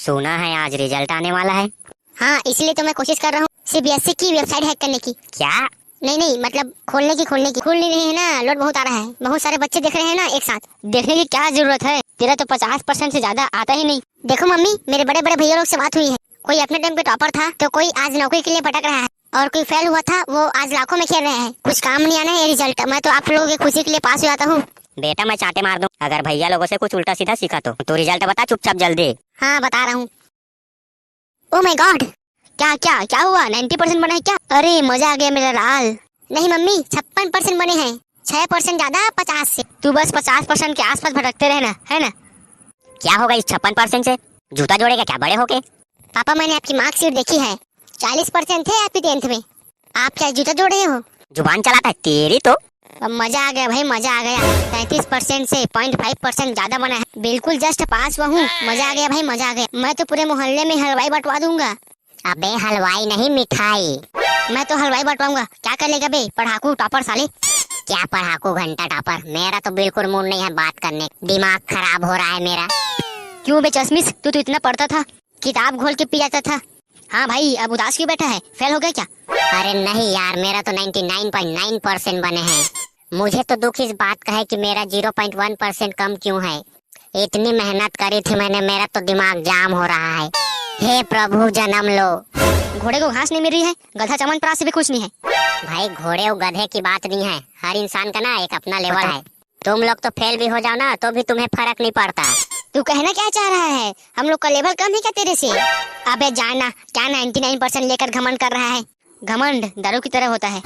सुना है आज रिजल्ट आने वाला है। हाँ, इसलिए तो मैं कोशिश कर रहा हूँ सीबीएसई की वेबसाइट हैक करने की। क्या? नहीं मतलब खोलने की खुल नहीं रही है ना, लोड बहुत आ रहा है, बहुत सारे बच्चे देख रहे हैं ना एक साथ। देखने की क्या जरूरत है, तेरा तो 50% से ज्यादा आता ही नहीं। देखो मम्मी, मेरे बड़े बड़े भैया लोग से बात हुई है, कोई अपने टाइम पे टॉपर था तो कोई आज नौकरी के लिए भटक रहा है, और कोई फेल हुआ था वो आज लाखों में खेल रहे हैं। कुछ काम नहीं आना है ये रिजल्ट, मैं तो आप लोगों की खुशी के लिए पास हो जाता हूँ। बेटा मैं चाटे मार दूं अगर भैया लोगों से कुछ उल्टा सीधा सीखा तो रिजल्ट बता चुपचाप जल्दी। हाँ बता रहा हूँ। ओ माय गॉड, क्या क्या क्या हुआ? 90% बना है क्या? अरे मजा आ गया मेरा लाल। नहीं मम्मी 56% बने हैं, 6% ज्यादा 50 से। तू बस 50% के आसपास भटकते रहना, है ना? क्या होगा इस 56% से? जूता जोड़ेगा क्या बड़े होके? पापा मैंने आपकी मार्कशीट देखी है, 40% थे आपकी 10th में। आप क्या जूता जोड़ रहे हो? जुबान चलाता है तेरी तो। अब मजा आ गया भाई, मजा आ गया। 33% से 0.5% ज्यादा बना है, बिल्कुल जस्ट पास हुआ हूँ। मजा आ गया भाई, मजा आ गया। मैं तो पूरे मोहल्ले में हलवाई बंटवा दूंगा। अबे हलवाई नहीं मिठाई। मैं तो हलवाई बंटवाऊंगा। क्या कर लेगा बे पढ़ाकू टॉपर साले? क्या पढ़ाकू घंटा टॉपर? मेरा तो बिल्कुल मूड नहीं है बात करने, दिमाग खराब हो रहा है मेरा। क्यों बे चश्मिश, तू तो इतना पढ़ता था, किताब घोल के पी जाता था। हाँ भाई, अब उदास क्यों बैठा है? फेल हो गया क्या? अरे नहीं यार, मेरा तो 99.9% बने हैं। मुझे तो दुख इस बात का है कि मेरा 0.1% कम क्यों है। इतनी मेहनत करी थी मैंने, मेरा तो दिमाग जाम हो रहा है। हे प्रभु जन्म लो। घोड़े को घास नहीं मिल रही है, गधा चमनप्राश से भी खुश नहीं है। भाई घोड़े और गधे की बात नहीं है, हर इंसान का ना एक अपना लेवल है। तुम लोग तो फेल भी हो जाओ ना तो भी तुम्हें फर्क नहीं पड़ता। तू कहना क्या चाह रहा है? हम लोग का लेवल कम है क्या तेरे से? अबे जाना, क्या 99% लेकर घमंड कर रहा है? घमंड दारू की तरह होता है,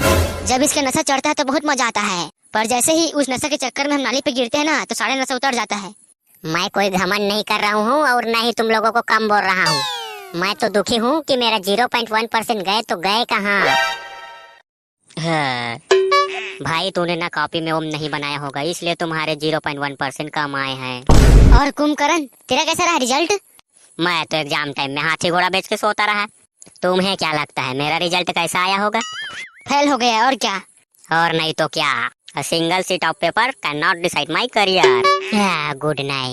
जब इसका नशा चढ़ता है तो बहुत मजा आता है, पर जैसे ही उस नशा के चक्कर में हम नाली पे गिरते हैं ना तो सारे नशा उतर जाता है। मैं कोई घमंड नहीं कर रहा हूँ और न ही तुम लोगों को कम बोल रहा हूँ। मैं तो दुखी हूँ कि मेरा 0.1% गए तो गए कहाँ। भाई तूने ना कॉपी में ओम नहीं बनाया होगा, इसलिए तुम्हारे 0.1% कम आए हैं। और कुंभकर्ण, तेरा कैसा रहा रिजल्ट? मैं तो एग्जाम टाइम में हाथी घोड़ा बेच के सोता रहा। तुम्हें क्या लगता है मेरा रिजल्ट कैसा आया होगा? फेल हो गया और क्या? और नहीं तो क्या। A single sheet of paper cannot decide my career. Good night.